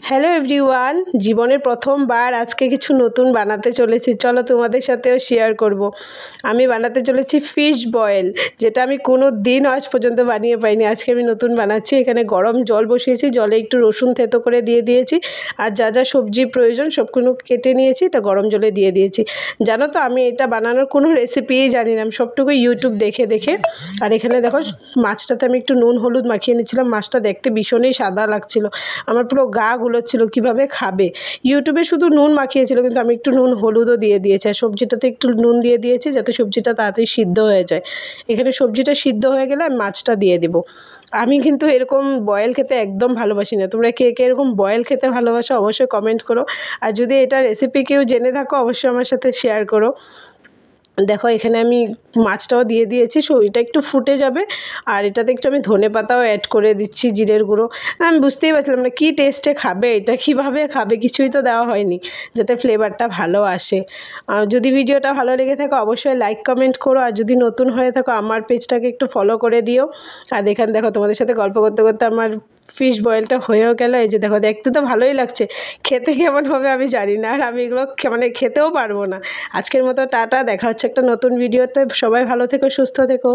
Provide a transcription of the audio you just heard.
Hello everyone, জীবনের প্রথমবার আজকে কিছু নতুন বানাতে চলেছি। চলো তোমাদের সাথেও শেয়ার করব। আমি বানাতে চলেছি ফিশ বয়েল, যেটা আমি কোনো দিন আজ পর্যন্ত বানিয়ে পাইনি। আজকে আমি নতুন বানাচ্ছি। এখানে গরম জল বসিয়েছি, জলে একটু রসুন থেতো করে দিয়ে দিয়েছি, আর যা যা সবজি প্রয়োজন সবগুলো কেটে নিয়েছি, এটা গরম জলে দিয়ে দিয়েছি। জানো তো, আমি এটা বানানোর কোনো রেসিপিই জানি না, আমি সবটুকু ইউটিউব দেখে দেখে। আর এখানে দেখো, মাছটাতে আমি একটু নুন হলুদ মাখিয়ে নিচ্ছিলাম। মাছটা দেখতে ভীষণই সাদা লাগছিল, আমার পুরো গা গুলোচ্ছিল কীভাবে খাবে। ইউটিউবে শুধু নুন মাখিয়েছিল, কিন্তু আমি একটু নুন হলুদও দিয়ে দিয়েছি, আর সবজিটাতে একটু নুন দিয়ে দিয়েছি যাতে সবজিটা তাড়াতাড়ি সিদ্ধ হয়ে যায়। এখানে সবজিটা সিদ্ধ হয়ে গেলে আমি মাছটা দিয়ে দেবো। আমি কিন্তু এরকম বয়েল খেতে একদম ভালোবাসি না। তোমরা কে কে এরকম বয়েল খেতে ভালোবাসো অবশ্যই কমেন্ট করো। আর যদি এটা রেসিপি কেউ জেনে থাকো অবশ্যই আমার সাথে শেয়ার করো। দেখো, এখানে আমি মাছটাও দিয়ে দিয়েছি, এটা একটু ফুটে যাবে। আর এটাতে একটু আমি ধনেপাতাও অ্যাড করে দিচ্ছি, জিরের গুঁড়ো। আমি বুঝতেই পারছিলাম না কী টেস্টে খাবে, এটা কীভাবে খাবে, কিছুই তো দেওয়া হয়নি যাতে ফ্লেভারটা ভালো আসে। যদি ভিডিওটা ভালো লেগে থাকে অবশ্যই লাইক কমেন্ট করো, আর যদি নতুন হয়ে থাকো আমার পেজটাকে একটু ফলো করে দিও। আর এখানে দেখো, তোমাদের সাথে গল্প করতে করতে আমার ফিশ বয়েলটা হয়েও গেল। এই যে দেখো, দেখতে তো ভালোই লাগছে, খেতে কেমন হবে আমি জানি না, আর আমি এগুলো খেতেও পারবো না। আজকের মতো টাটা, দেখা হচ্ছে একটা নতুন ভিডিওতে। সবাই ভালো থেকো, সুস্থ থেকো।